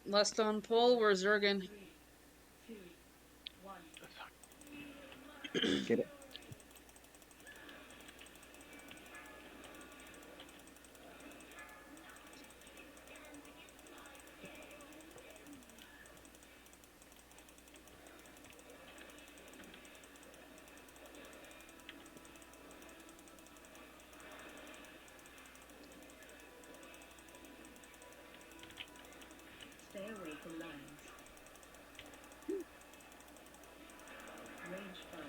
Last on pole, we're Zergan. Get it. Stay away from lines. Range 5.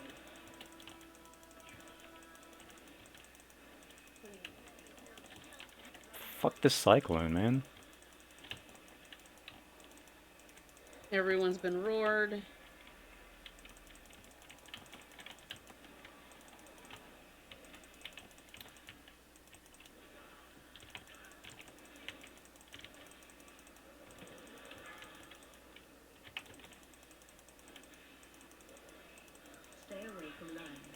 Fuck this cyclone, man. Everyone's been roared. Stay away from lines.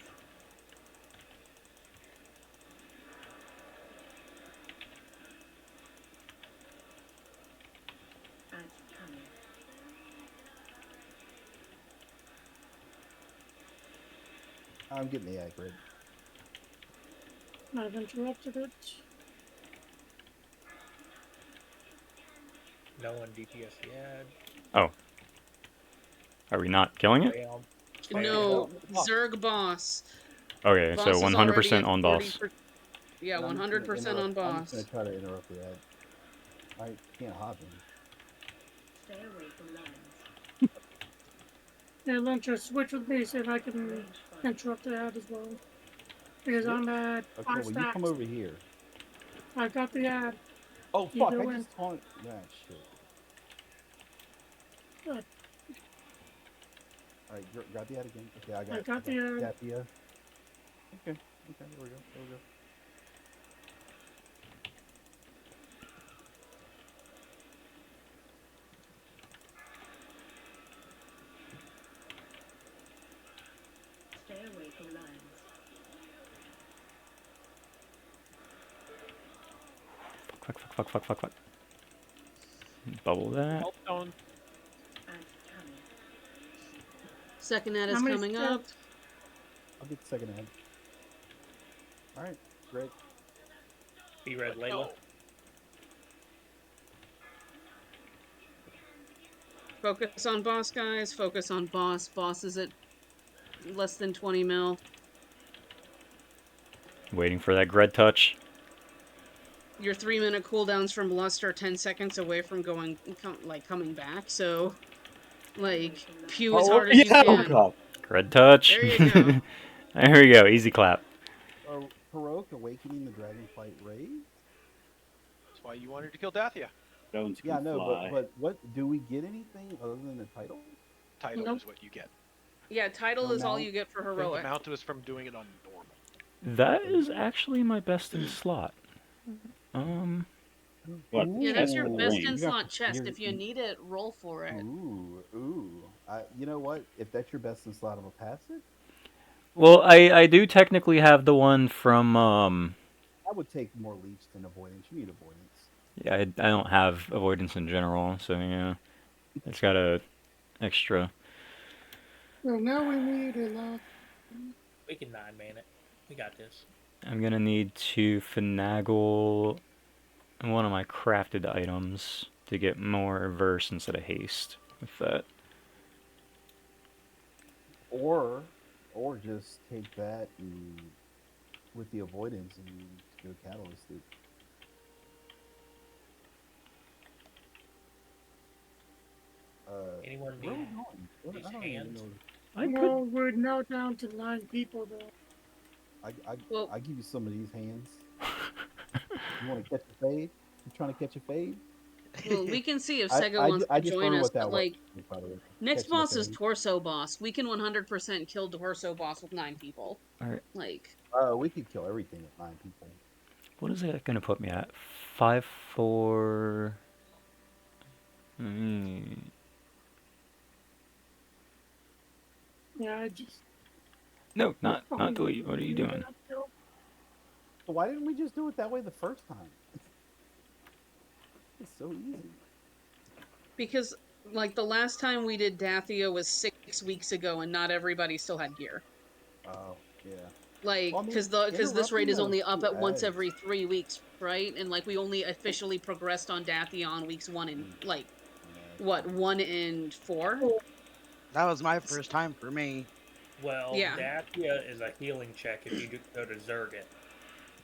Ads coming. I'm getting the accurate. I've interrupted it. No one DPS yet. Oh. Are we not killing it? Bam. No, Zerg boss. Okay, Boss so is already 100% at on 40. boss. Yeah, And I'm just gonna 100% on I'm just gonna boss. try to interrupt the ad. I can't hop in. Stay away from lines. Yeah, Luncher, switch with me, see if I can Range 5. interrupt the ad as well. Because Switch? I'm at Okay, 5 well you come stacks. over here. I got the ad. Oh You fuck! I go in. just taunt. That shit. Uh, All right, grab the ad again. Okay, I I got got the ad. Dappia. Okay, okay, there we go. There we go. Stay away from lines. Fuck. Bubble that. Help zone. Ads coming. Second ad How is many coming stacks? up. I'll get the second ad. All right, great. Be red Layla. Focus on boss, guys. Focus on boss. Boss is at less than 20 mil. Waiting for that Gred touch. Your 3-minute cooldowns from Lust are 10 seconds away from coming back. So, like, pew as hard as you yeah, oh can. god. Gred touch. There you go. There we go. Easy clap. Heroic Awakening the Dragonflight Raid? That's why you wanted to kill Dathia. Stones Yeah, can no, fly. but what do we get anything other than the title? Title Nope. is what you get. Yeah, title No is all mount? you get for The heroic. mount was from doing it on normal. That is actually my best in slot. What? Yeah, that's Chest your or best ring? in You got- slot chest. you're- If you need it, roll for it. Ooh. You know what? If that's your best in slot, I'm gonna pass it. Well, I do technically have the one from I would take more leech than avoidance. You need avoidance. yeah, I don't have avoidance in general, so yeah. It's got a extra. So now we need a lot. We can 9-man it. We got this. I'm gonna need to finagle one of my crafted items to get more verse instead of haste with that. Or just take that and with the avoidance and go catalyst it. Anyone Where are we need going? these I don't even hands? know. I No, we're now down to 9 people though. Well, I give you some of these hands. You want to catch a fade? You trying to catch a fade? well, we can see if Sega wants I to just join learned us, what that but was. like By the way, next catching a boss is fade. Torso Boss. We can 100% kill Torso Boss with 9 people. Alright. Like, We could kill everything with 9 people. What is that gonna put me at? 5-4. Yeah, I just. No, not delete. What are you doing? So why didn't we just do it that way the first time? It's so easy. Because like the last time we did Dathia was 6 weeks ago, and not everybody still had gear. Oh, yeah. Like, Well, I mean, because this raid interrupting is those only up two at once ads. every 3 weeks, right? And like we only officially progressed on Dathia on weeks 1 and like Yeah, what 1 and 4. That was my first time for me. Well, Yeah. Dacia is a healing check if you go to Zergit.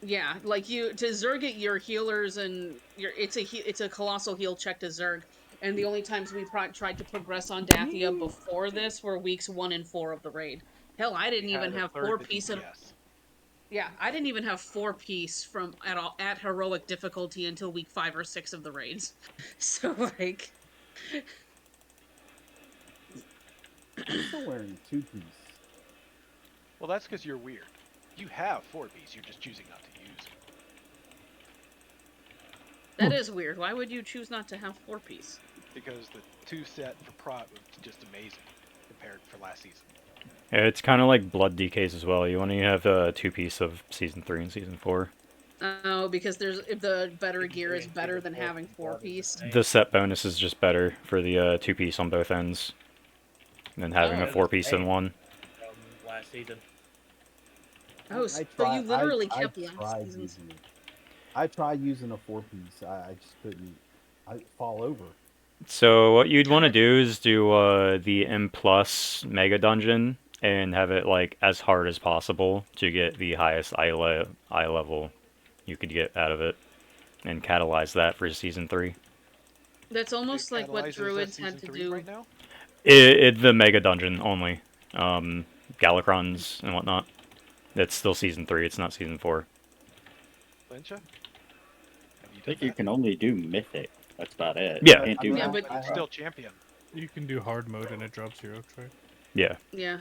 Yeah, like you to Zerg it, your healers and your it's a colossal heal check to Zerg, and the only times we tried to progress on Dathia before this were weeks 1 and 4 of the raid. Hell, I We didn't even had a have third four the piece at DPS. yeah, I didn't even have 4 piece from at all at heroic difficulty until week 5 or 6 of the raids. So like, I'm still wearing 2-piece. Well, that's because you're weird. You have 4Bs, you're just choosing not to use. that is weird. Why would you choose not to have 4 piece? Because the 2 set for Prot was just amazing compared for last season. Yeah, it's kind of like blood DKs as well. You want to have a 2-piece of season 3 and season 4. Oh, because there's if the better Season gear 3 is and better season than 4 having from four blood is the piece. same. The set bonus is just better for the 2-piece on both ends than having Oh. a They're the 4-piece in same one. from last season. Oh, so you literally I kept last tried season's. using it. I tried using a 4-piece. I just couldn't. I fall over. So what you'd want to do is do the M plus mega dungeon and have it like as hard as possible to get the highest eye level you could get out of it, and catalyze that for season 3. That's almost It like what catalyzes as druids season had to 3 do. right now. The mega dungeon only, Galacrons and whatnot. It's still season 3. It's not season 4. Lyncha? Have you I think done you can only do mythic. That's about it. Yeah. You can't I do mean, Yeah, hard but- that? But it's still champion. You can do hard mode and it drops zero try. Yeah. Yeah,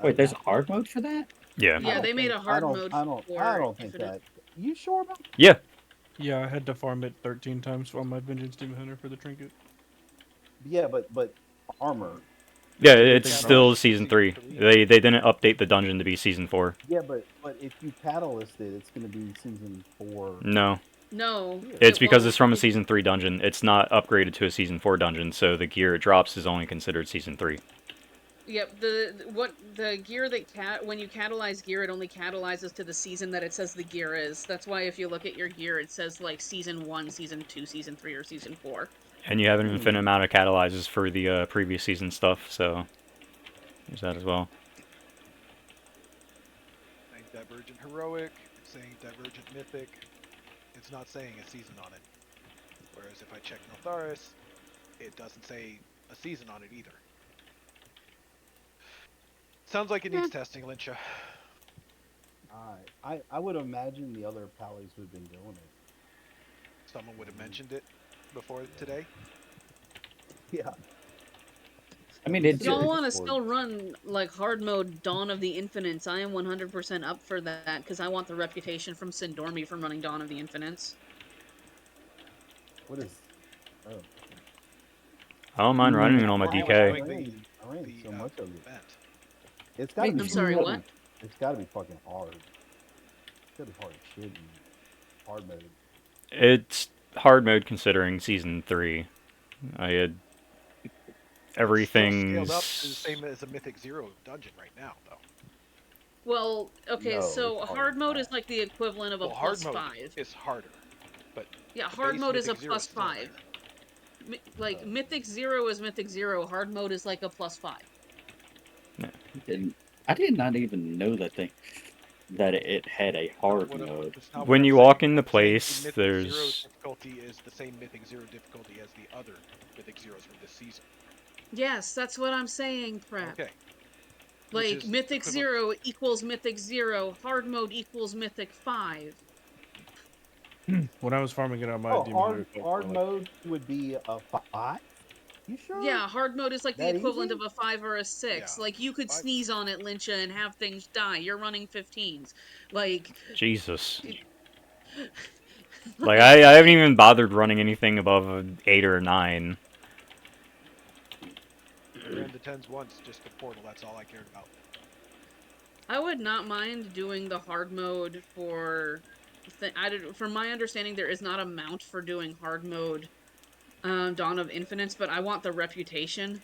Wait, there's a hard mode for that? Yeah. yeah, they made a hard mode I for don't think Infinite. that. You sure about? Yeah. Yeah, I had to farm it 13 times on my Vengeance Demon Hunter for the trinket. Yeah, but armor. Yeah, Did it's they still catalyze season season 3. 3? They didn't update the dungeon to be season 4. Yeah, but if you catalyst it, it's going to be season 4. No. No, It's it because won't. it's from a season 3 dungeon. It's not upgraded to a season 4 dungeon, so the gear it drops is only considered season 3. Yep, the gear that when you catalyze gear, it only catalyzes to the season that it says the gear is. That's why if you look at your gear, it says like season 1, season 2, season 3, or season 4. And you have an infinite amount of catalyzers for the previous season stuff, so there's that as well. Saying Divergent Heroic, it's saying Divergent Mythic. It's not saying a season on it. Whereas if I check Notharis, it doesn't say a season on it either. Sounds like it needs testing, Lyncha. I would imagine the other pallies would have been doing it. Someone would have mentioned it before today. Yeah. I mean, It's it Y'all just- want to still run like hard mode Dawn of the Infinites? I am 100% up for that because I want the reputation from Sindormi from running Dawn of the Infinites. What is? Oh, I don't mind running it on my Wow. DK. I Doing ran the so much of it. event. It's got to be. I'm sorry, it's gotta what? be- It's got to be fucking hard. It's got to be hard as shit. In hard mode. It's hard mode considering season 3. I had Still everything's scaled up to the same as a Mythic Zero dungeon right now, though. Well, okay, No, so it's harder hard than mode that. is like the equivalent of a Well, hard plus mode 5. is harder. Yeah, the hard base mode is a Mythic Zero plus is still 5. Like Mythic 0 is Mythic 0. Hard mode is like a plus 5. I did not even know that it had a hard mode. It's not what When I'm you saying. walk in the I'm saying place, the Mythic there's- Zero's difficulty is the same Mythic Zero difficulty as the other Mythic Zeros from this season. Yes, that's what I'm saying, Prep. Okay. Which Like, is Mythic equivalent- 0 equals Mythic 0, hard mode equals Mythic 5. When I was farming it on my Oh, Demon Hunter, hard it felt hard like- mode would be a 5. You sure? Yeah, hard mode is like the That equivalent easy? of a 5 or a 6. Yeah, Like, you could 5. sneeze on it, Lyncha, and have things die. You're running 15s. Like, Jesus. Like, I haven't even bothered running anything above an 8 or a 9. I ran the 10s once, just the portal, that's all I cared about. I would not mind doing the hard mode for... From my understanding, there is not a mount for doing hard mode Dawn of Infinites, but I want the reputation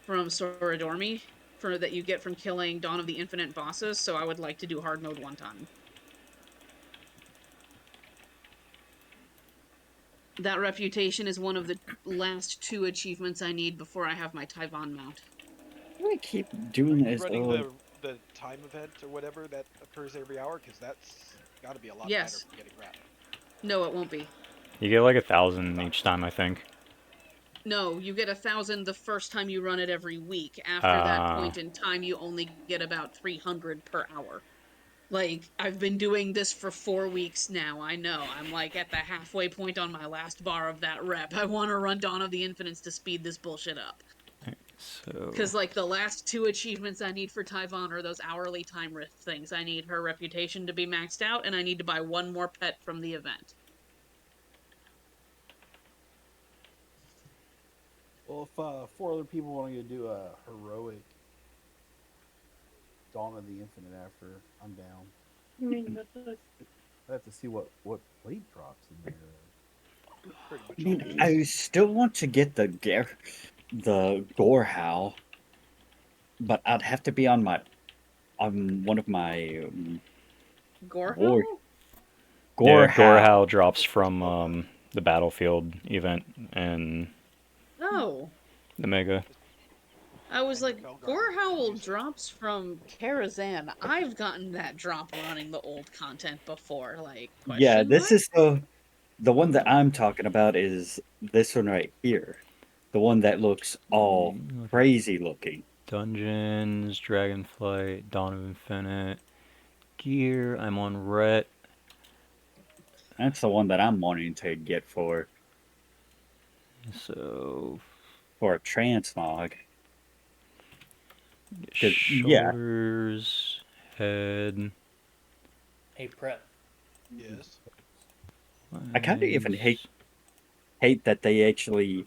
from Soradormi for that you get from killing Dawn of the Infinite bosses, so I would like to do hard mode one time. That reputation is one of the last 2 achievements I need before I have my Tyvon mount. I keep Are doing you this. running the time event or whatever that occurs every hour? Because that's got to be a lot better Yes. for getting rep. No, it won't be. You get like 1,000 Thought each so. time, I think. No, you get 1,000 the first time you run it every week. After that Uh, point in time, you only get about 300 per hour. Like, I've been doing this for 4 weeks now. I know. I'm like at the halfway point on my last bar of that rep. I want to run Dawn of the Infinites to speed this bullshit up. so Because, like, the last 2 achievements I need for Tyvon are those hourly time rift things. I need her reputation to be maxed out, and I need to buy 1 more pet from the event. Well, if 4 other people want to do a heroic Dawn of the Infinite after, I'm down. I mean, that's I have to see what plate drops in there. Pretty I much all mean, of I it. still want to get the gore howl, but I'd have to be on one of my war Gorehowl? gore yeah, howl. Gorehowl drops It's supposed to from go the the battlefield event and Oh. the Mega. I was and the like, Felgar Gorehowl music. drops from Karazhan. I've gotten that drop running the old content before. Like, Yeah, question this mark? is the one that I'm talking about is this one right here, the one that looks all Look at crazy looking. Dungeons, Dragonflight, Dawn of Infinite, Gear. I'm on Ret. That's the one that I'm wanting to get So for a transmog. Yeah, shoulders, head, Hey, Prep. Yes. I kind of even legs, hate that they actually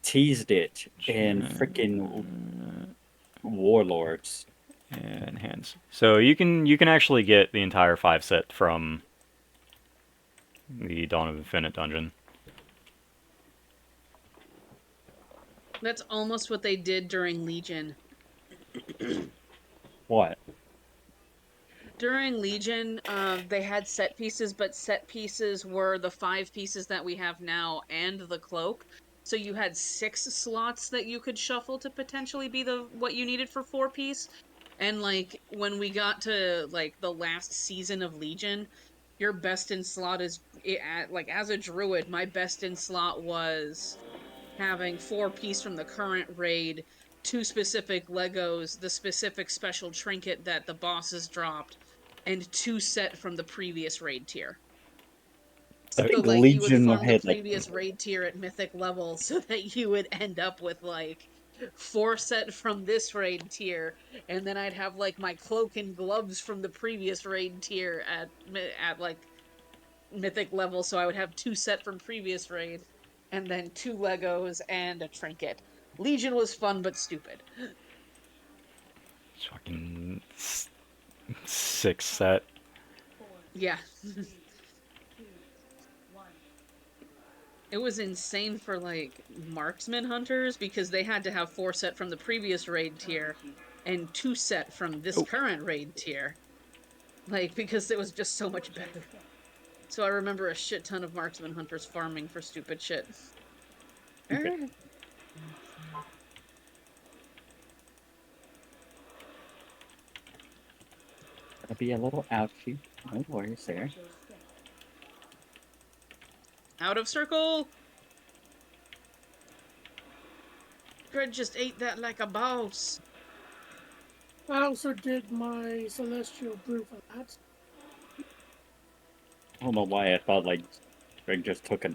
teased it in freaking chin, Warlords. and hands. So you can actually get the entire 5 set from the Dawn of Infinite dungeon. That's almost what they did during Legion. What? During Legion, they had set pieces, but set pieces were the 5 pieces that we have now and the cloak. So you had 6 slots that you could shuffle to potentially be the what you needed for 4 piece. And like when we got to like the last season of Legion, your best in slot is like as a druid, my best in slot was having 4 piece from the current raid, 2 specific Legos, the specific special trinket that the bosses dropped, and 2 set from the previous raid tier. I So think like you would Legion farm the had like previous raid tier at mythic level so that you would end up with like 4 set from this raid tier, and then I'd have like my cloak and gloves from the previous raid tier at like mythic level, so I would have 2 set from previous raid, and then 2 Legos and a trinket. Legion was fun but stupid. It's fucking 6 set. 4, Yeah. 2, 1. It was insane for like marksman hunters because they had to have 4 set from the previous raid tier and 2 set from this Oh, current raid tier. Like because it was just so much better. So I remember a shit ton of marksman hunters farming for stupid shit. okay, gotta be a little ouchy. No worries there. Watch your step. Out of circle. Fred just ate that like a boss. I also did my celestial brew for that. I don't know why I thought like Greg just took a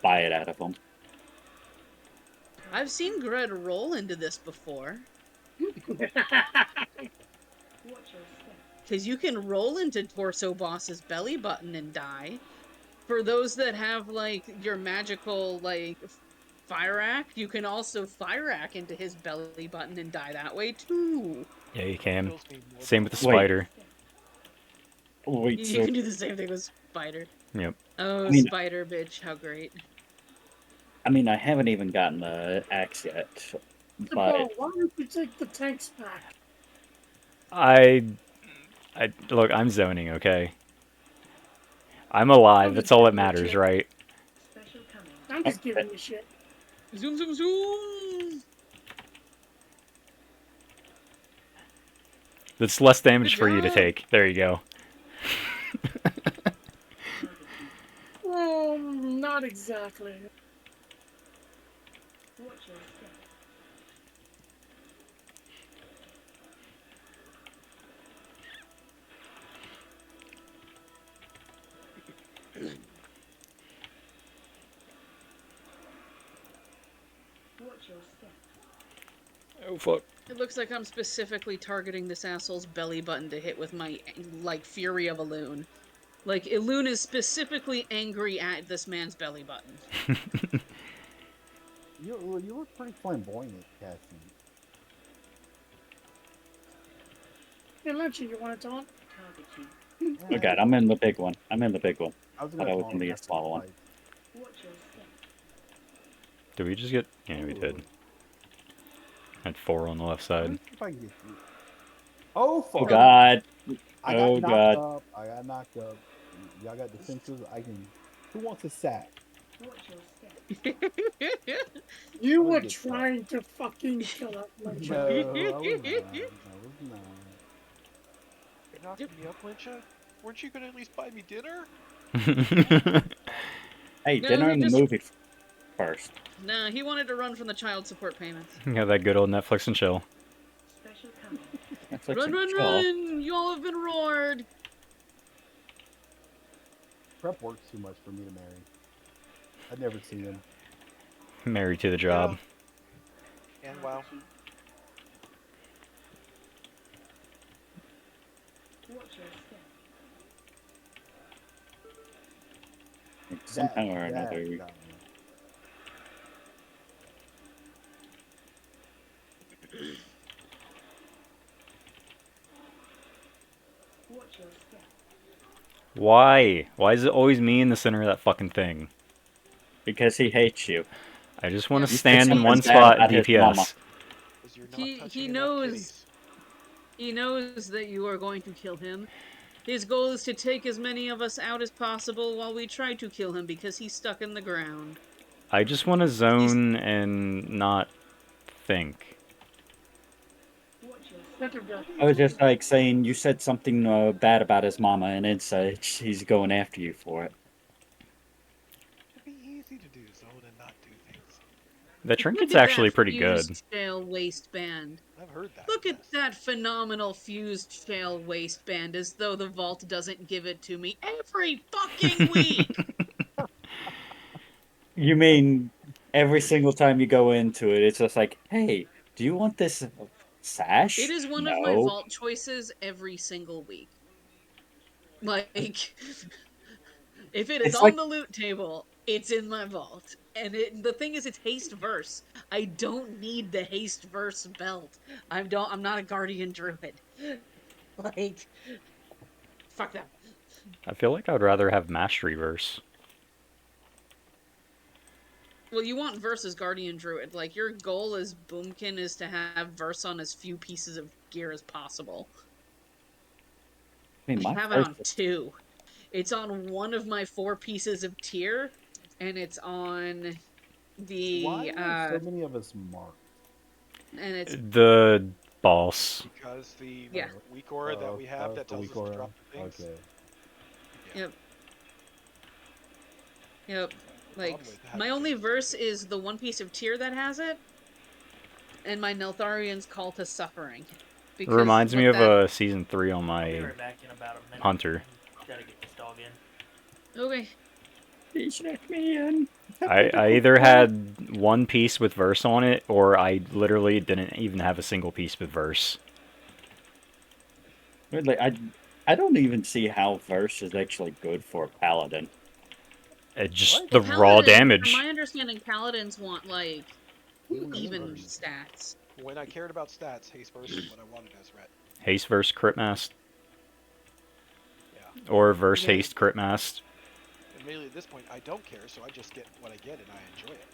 bite out of them. I've seen Gred roll into this before. Watch your step. Because you can roll into Torso Boss's belly button and die. For those that have, like, your magical, like, fire act, you can also fire act into his belly button and die that way, too. yeah, you can. Kills me more Same than with the Wait, spider. wait. You So can do the same thing with Spider. Yep. Oh, I mean, Spider bitch, how great. I mean, I haven't even gotten the axe yet, but Bro, why don't you take the tanks back? I look. I'm zoning. Okay. I'm alive. I'm That's just all that giving you matters, shit. right? Special coming. I'm just giving you shit. Zoom, zoom, zoom. That's less Good damage for you to job. take. There you go. Not exactly. Watch your step. Watch your step. Oh fuck. It looks like I'm specifically targeting this asshole's belly button to hit with my, like, Fury of a Loon. Like, Elune is specifically angry at this man's belly button. You look pretty flamboyant, Cassie. Hey, Lynchy, you want to taunt? Target you. Yeah, oh god, I'm in the big one. I'm in the big one. I was Thought gonna I was taunt in him the after small the one. fight. Watch your step. Did we just get? Yeah, we did. Had 4 on the left Let side. me see if I can get you. Oh Oh fuck! god. I got Oh knocked god. up. I got knocked up. Y'all got defenses. I can. Who wants a sack? Watch your step. You I'm gonna were get tough. trying to fucking kill it, Lynchy. No, I was not. I was not. You're knocking me up, Lyncha? Weren't you gonna at least buy me dinner? Hey, No, dinner he in the just... movie first. Nah, he wanted to run from the child support payments. Yeah, that good old Netflix and chill. Special coming. Netflix Run, and run, chill. run! You all have been roared! Prep works too much for me to marry. I've never seen him. Married to the job. And wow. Watch your step. Somehow or That another. got me. Watch your step. Why? Why is it always me in the center of that fucking thing? Because he hates you. I just want to Yeah. You said stand in something one bad spot and about his mama. DPS. Because you're not He touching enough knows... kitties. He knows that you are going to kill him. His goal is to take as many of us out as possible while we try to kill him because he's stuck in the ground. I just want to He's... zone and not think. Watch your Let step. him go. I was just like saying you said something bad about his mama, and it's he's going after you for it. It'd be easy to do zone and not do things. The Look trinket's at actually that pretty good. fused shale waistband. I've heard that. Look at Yes. that phenomenal fused shale waistband, as though the vault doesn't give it to me every fucking week! You mean every single time you go into it, it's just like, hey, do you want this It sash? is one of my No. vault choices every single week. Like, if it is It's on like the loot table, it's in my vault. And the thing is, it's haste verse. I don't need the haste verse belt. I'm not a guardian druid. Like, fuck that. I feel like I'd rather have mastery verse. Well, you want verse as guardian druid. Like, your goal as Boomkin is to have verse on as few pieces of gear as possible. I mean, I my have it first on 2. It's on one of my 4 pieces of tier, and it's on Why the are so many of us marked? and it's The boss. Because the Yeah. weak aura that we have that the tells weak us to aura. drop the things. Okay. Yeah. Yep. Yep. Like, Problem with having my only things verse is the one piece of tier that has it, and my Neltharian's Call to Suffering. It reminds me what of that... season 3 on I'll be my right back in about a minute. hunter. Gotta get this dog in. Okay. Please let me in. I either had one piece with verse on it, or I literally didn't even have a single piece with verse. Really, I don't even see how verse is actually good for a paladin. It just What? the raw damage. From my understanding, paladins want, like, even Verse. stats. When I cared about stats, haste verse is what I wanted as ret. Haste verse crit mass. Yeah. Or verse Yeah. haste crit mass. And mainly at this point, I don't care, so I just get what I get and I enjoy it.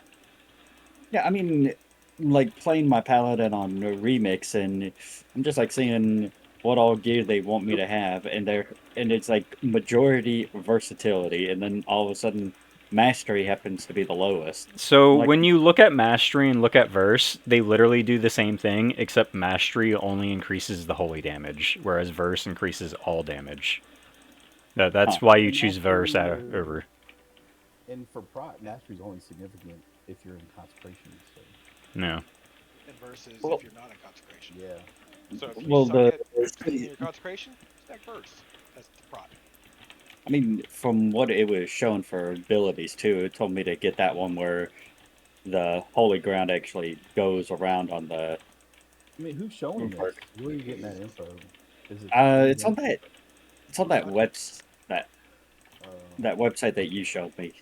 Yeah, I mean, like playing my paladin on a remix, and I'm just like seeing what all gear they want me to have, and it's like majority versatility, and then all of a sudden mastery happens to be the lowest. So I'm like, when you look at mastery and look at verse, they literally do the same thing, except mastery only increases the holy damage, whereas verse increases all damage. huh. That's why you And choose verse mastery over. and for prot, mastery is only significant if you're in consecration. So No. And versus Well, if you're not in consecration. yeah, So if you well, suck the at being in your consecration, stack verse as the prot. I mean, from what it was shown for abilities too, it told me to get that one where the holy ground actually goes around on the. I mean, who's showing this? Where are you getting that info? Is it in It's on game? that. It's on that that Uh, that website that you showed me.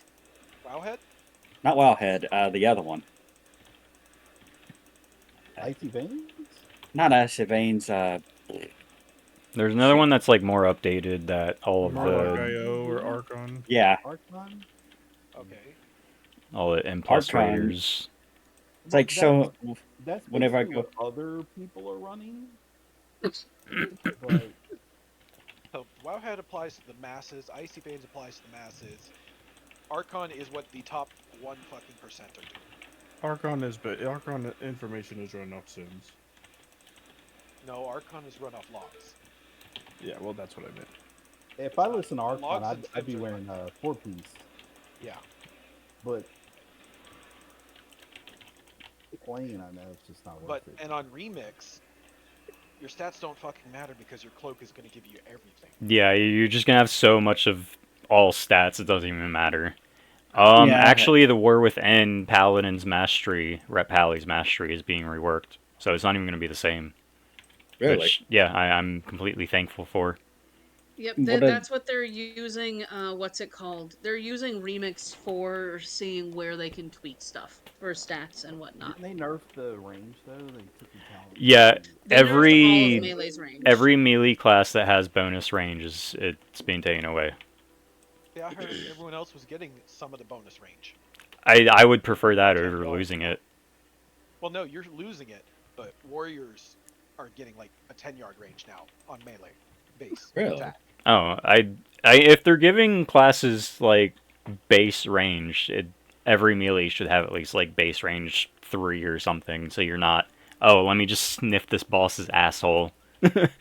Wowhead? Not Wowhead. The other one. Icy veins? Not Acid Veins. There's another Shit. one that's like more updated that Murloc IO or Archon. Yeah, Archon? Okay. all the M plus Archon. raiders. It's Well, like show that's whenever I basically go. what other people are running. But So Wowhead applies to the masses, Icy Veins applies to the masses. Archon is what the top 1 fucking percent are doing. Archon information is run off sims. No, Archon is run off logs. Yeah, well that's what I meant. if It's I not. listen to Archon, Logs and I'd sims be are wearing run. a four piece. Yeah. But playing, I know it's just not But worth it. and on remix, your stats don't fucking matter because your cloak is going to give you everything. Yeah, you're just gonna have so much of all stats, it doesn't even matter. Yeah, Actually, the War Within Paladin's Mastery, Rep Pally's Mastery, is being reworked, so it's not even gonna be the same. really. Which, yeah, I'm completely thankful for. Yep, What a that's what they're using. What's it called? They're using Remix for seeing where they can tweak stuff for stats and whatnot. Didn't they nerf the range though? They took the talent Yeah, to. They nerfed all of every Melee's range. every melee class that has bonus range is it's being taken away. Yeah, I heard everyone else was getting some of the bonus range. I would prefer that 10 over yards losing now. it. Well, no, you're losing it, but warriors are getting like a 10-yard range now on melee base really? attack. Oh, if they're giving classes like base range, every melee should have at least like base range 3 or something, so you're not, oh, let me just sniff this boss's asshole.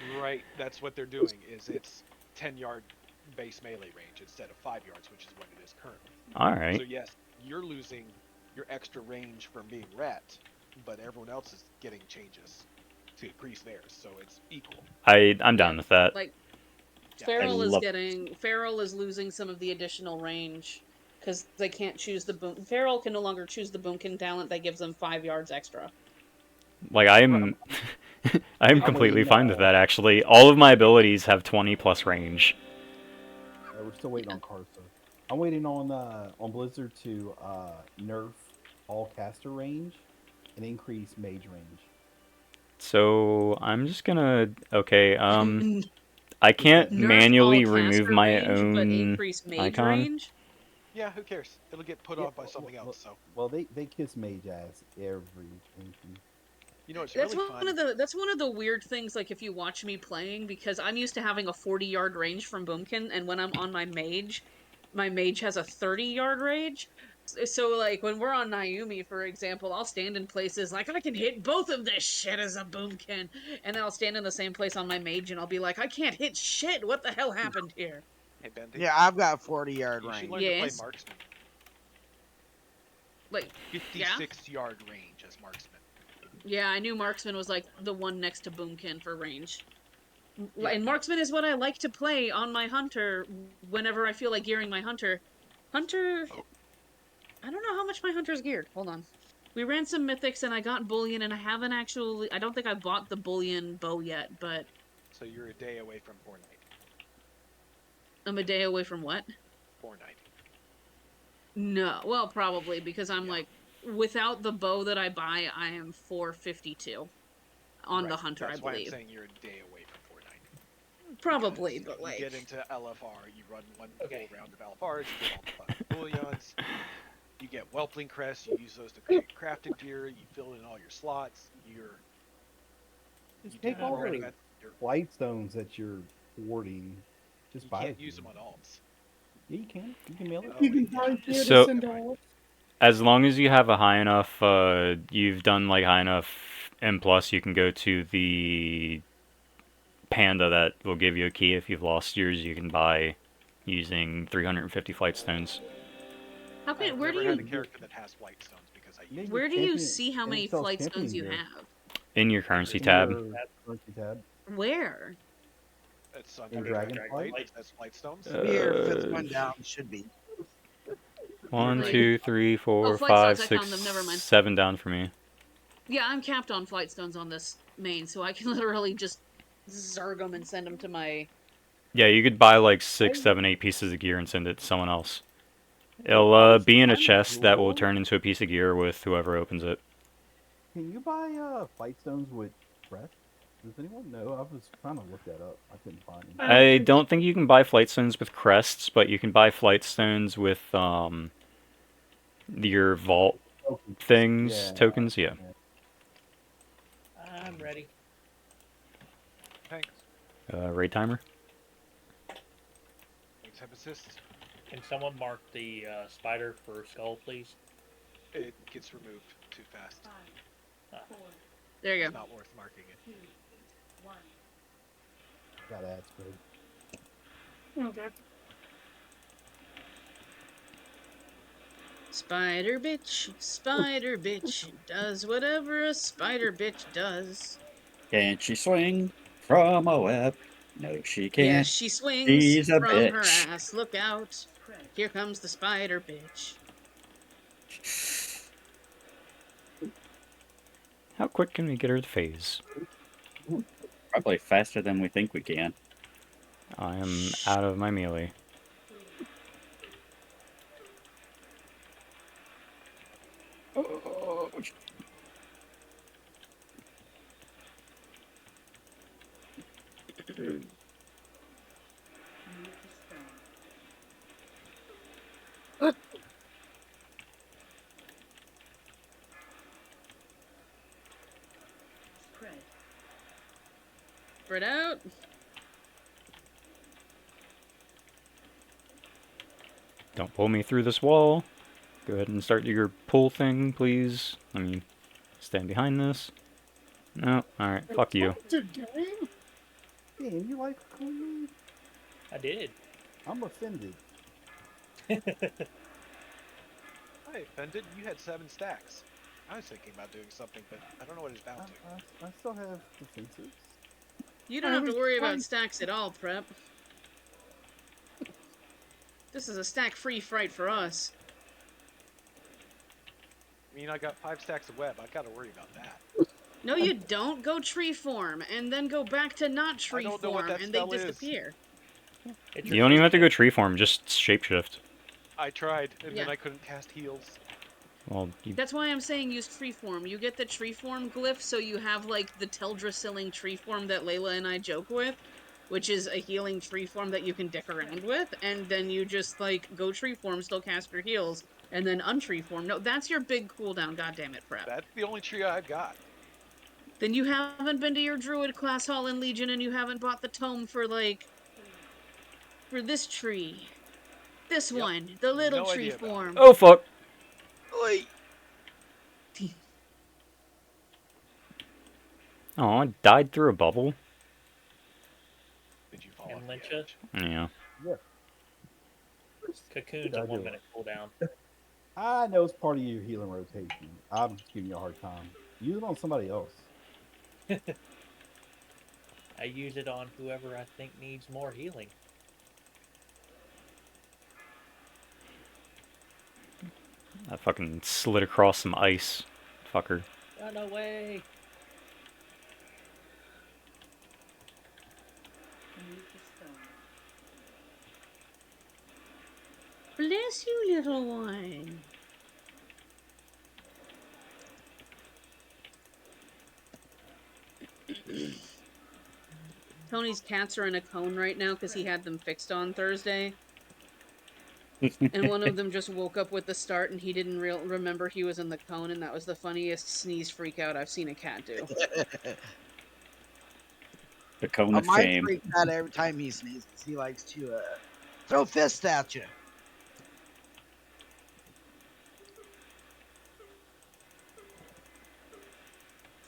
Right, that's what they're doing. Is it's 10-yard base melee range instead of 5 yards, which is what it is currently. All So right. yes, you're losing your extra range from being ret, but everyone else is getting changes to increase theirs, so it's equal. I'm Yeah, down with that. like Yeah. I love. Feral is losing some of the additional range because they can't choose the boom. Feral can no longer choose the boomkin talent that gives them 5 yards extra. Like Right. I'm I'm completely waiting. fine with that actually. All of my abilities have 20 plus range. We're still waiting on Carso. I'm waiting on Blizzard to nerf all caster range and increase mage range. So I'm just gonna okay. I can't Because Nerf all manually remove caster my range, but own increase mage icon. range. Yeah, who cares? It'll get put yeah, off by something else. So they kiss mage ass anything. you know it's really fun. That's one of the weird things. Like if you watch me playing, because I'm used to having a 40-yard range from boomkin, and when I'm on my mage has a 30-yard range. So like when we're on Naomi, for example, I'll stand in places like I can hit both of this shit as a boomkin, and then I'll stand in the same place on my mage, and I'll be like, I can't hit shit. What the hell happened here? Hey Bendy, Yeah, I've got 40-yard you should range. learn to play Yes. marksman. Like, yeah, 56-yard range as marksman. yeah. I knew marksman was like the one next to boomkin for range. Yeah, And marksman is what I like to play on my hunter whenever I feel like gearing my hunter. Hunter, I don't know how much my hunter's geared. Hold on. We ran some mythics and I got bullion and I don't think I bought the bullion bow yet, but so you're a day away from Fortnite. I'm a day away from what? Fortnite. No, well, probably because I'm Yeah. like, without the bow that I buy, I am 452 on the hunter, That's I why I'm believe. saying you're a day away from Fortnite. Probably, Because but like, you get into LFR, you run one Okay. full round of LFRs, you get all the fucking bullions. You get whelpling crests. You use those to create crafted gear. You fill in all your slots. You Just dig take all more already. the at your. flight stones that you're hoarding. Just You buy the can't use them gear. on alts. Yeah, you can. You can mail it. Oh, You can yeah. buy gear to So send out. as long as you have a high enough, you've done like high enough M plus, you can go to the panda that will give you a key. If you've lost yours, you can buy using 350 flight stones. How I've can where do never had a you character that has flight stones because I Yeah, use you them. get where do you champion. see how And many it sells flight stones champion you gear have? In your currency in tab. your currency tab. Where? It's In under Dragonflight? Dragonflight. It says flight stones. Should be your fifth Uh, one down. Should be. one, Like two, three, oh, four, flight five, stones, I six, found them. Never mind. 7 down for me. Yeah, I'm capped on flight stones on this main, so I can literally just zerg them and send them to my. Yeah, you could buy like 6, I, 7, 8 pieces of gear and send it to someone else. so It'll I was be in a kind of chest that will cool. turn into a piece of gear with whoever opens it. Can you buy flight stones with crest? Does anyone know? I was trying to look that up. I couldn't find them. I don't think you can buy flight stones with crests, but you can buy flight stones with your vault Tokens. things, Yeah. tokens, yeah. I'm ready. Thanks. Raid timer. Thanks, have assist. Can someone mark the spider for skull, please? It gets removed too fast. 5, 4, There you It's go. not worth marking it. 2, 1. Got ads, great. Okay. Spider bitch, does whatever a spider bitch does. Can she swing from a web? No, she Yeah, can't. she swings She's a from her bitch. ass. Look out. Spread. Here comes the spider bitch. How quick can we get her to phase? Probably faster than we think we can. I am out of my melee. Oh, Move to spell. Spread. Spread out. Don't pull me through this wall. Go ahead and start your pull thing, please. Let me stand behind this. No, alright, fuck you. Game? Damn, you like me? I did. I'm offended. Hi, offended. You had 7 stacks. I was thinking about doing something, but I don't know what it's I, bound to. I still have defenses. You don't have to worry about stacks at all, Prep. This is a stack-free fight for us. I mean, I got 5 stacks of web. I gotta worry about that. No, you don't. Go tree form, and then go back to not tree don't know what form, that and they spell is. disappear. You don't even have to go tree form, just shapeshift. I tried, and Yeah. then I couldn't cast heals. Well, you, That's why I'm saying use tree form. You get the tree form glyph, so you have, like, the Teldrassilling tree form that Layla and I joke with, which is a healing tree form that you can dick around with, and then you just, like, go tree form, still cast your heals, and then untree form. No, that's your big cooldown, goddammit, Prep. That's the only tree I've got. Then you haven't been to your druid class hall in Legion, and you haven't bought the tome for, like, for this tree. This Yep. one, the little No tree idea about it. form. oh fuck! Oi. Oh, I died through a bubble? Did you fall And off the Lyncha? edge? Yeah. Cocoon's I a do 1 it. minute cooldown. I know it's part of your healing rotation. I'm just giving you a hard time. Use it on somebody else. I use it on whoever I think needs more healing. I fucking slid across some ice. Fucker. Run away! Move to spell. Bless you, little one. Tony's cats are in a cone right now because he had them fixed on Thursday. And one of them just woke up with the start, and he didn't remember he was in the cone, and that was the funniest sneeze freak out I've seen a cat do. The cone of Mine shame. freaks out every time he sneezes. He likes to throw fists at you.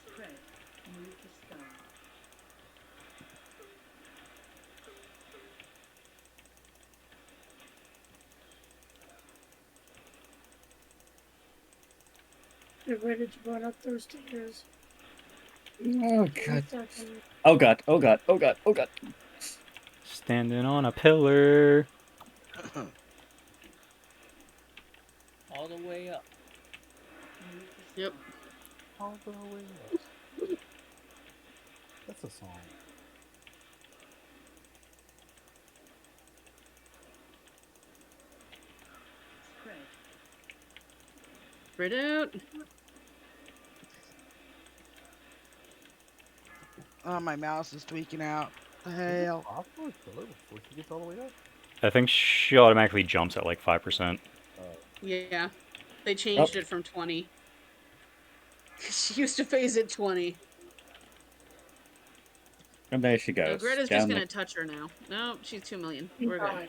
Spread. Move to stone. Get ready to run up those stairs. Oh Don't god. start coming. Oh god. Oh god. Oh god. Oh god. Standing on a pillar. All the way up. Move to stone. Yep. All the way up. That's a song. Spread. Spread out. Oh, my mouse is tweaking out. The hell. Off for a killer before she gets all the way up. I think she automatically jumps at like 5%. Yeah. They Oh, changed it from 20. She used to phase at 20. and there she So goes. Greta's just Down gonna the... touch her now. No, she's 2 million. You We're good. die.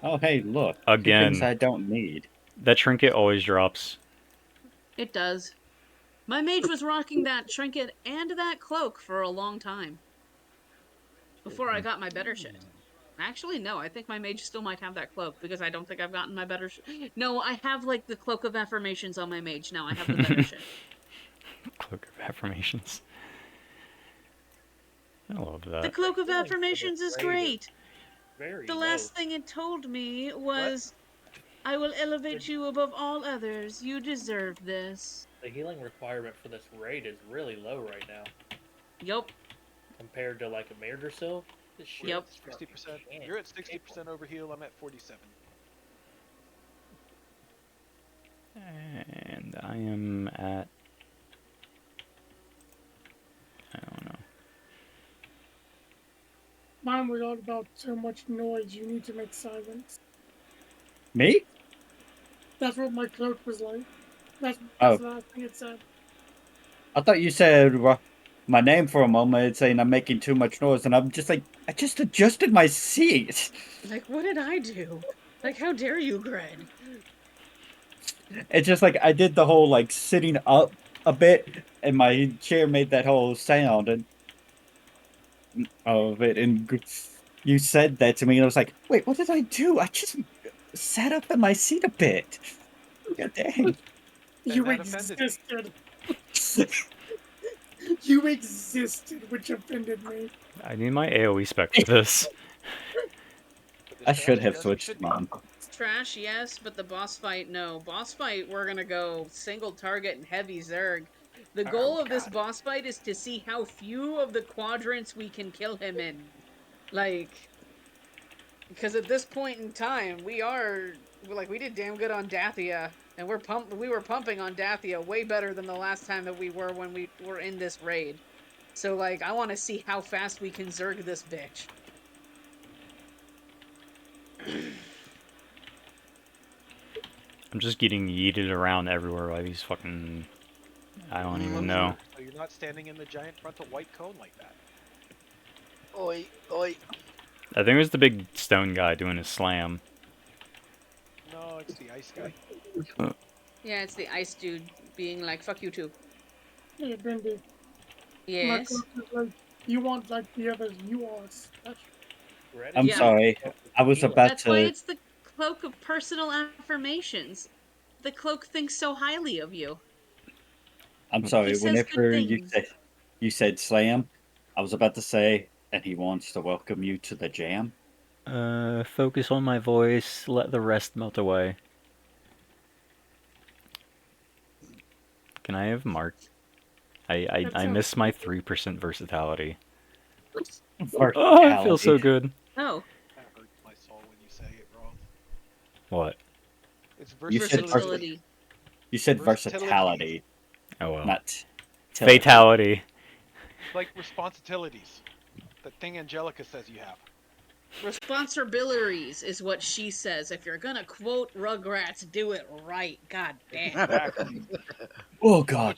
Oh hey, look. Two things Again, I don't need. that trinket always drops. It does. My mage was rocking that trinket and that cloak for a long time. Before I got my better shit. Actually, no, I think my mage still might have that cloak because I don't think I've gotten my better shit. No, I have like the cloak of affirmations on my mage now. I have the better shit. Cloak of affirmations. I love The that. cloak of Healing for this affirmations is raid great. Very The low. last thing it told me was, I will elevate you above all others. You deserve this. The healing requirement for this raid is really low right now Yup. compared to like a Mayordersil. This shit Yep. is fucking 60%. shit. You're at 60% overheal. I'm at 47. And I am at... I don't know. Mine was all about so much noise. You need to make silence. Me? That's what my cloak was like. That's Oh, the last thing it said. I thought you said my name for a moment, saying I'm making too much noise, and I'm just like, I just adjusted my seat. Like, what did I do? Like, how dare you, Gred? It's just like I did the whole like sitting up a bit, and my chair made that whole sound and of it. And you said that to me, and I was like, wait, what did I do? I just sat up in my seat a bit. God dang. You that offended me. existed. You existed, which offended me. I need my AoE spec for this. But this I should trash have does, we switched should to be. mom. Trash, yes, but the boss fight, no. Boss fight, we're gonna go single target and heavy Zerg. The goal of this God. boss fight is to see how few of the quadrants we can kill him in. Like, because at this point in time, we did damn good on Dathia, and we were pumping on Dathia way better than the last time that we were when we were in this raid. So, like, I want to see how fast we can Zerg this bitch. I'm just getting yeeted around everywhere by these fucking... I don't even know. So you're not standing in the giant frontal white cone like that. Oi, oi. I think it was the big stone guy doing his slam. No, it's the ice guy. Yeah, it's the ice dude being like, fuck you too. Hey, Bindi. My Yes. cloak is like, you want like the others. You are special. I'm Yeah. sorry. I was about That's why to. it's the cloak of personal affirmations. The cloak thinks so highly of you. I'm He sorry. says good Whenever things. you said slam, I was about to say, and he wants to welcome you to the jam. Focus on my voice, let the rest melt away. Can I have Mark? I miss my 3% versatility. Oh, I feel so good. Oh. That hurts my soul when you say it wrong. What? It's You said versatility. You said Versatility. versatility, Oh well. not Fatality. Like responsibilities. That thing Angelica says you have. Responsibilities is what she says. If you're gonna quote Rugrats, do it right. God damn. Exactly. Oh God.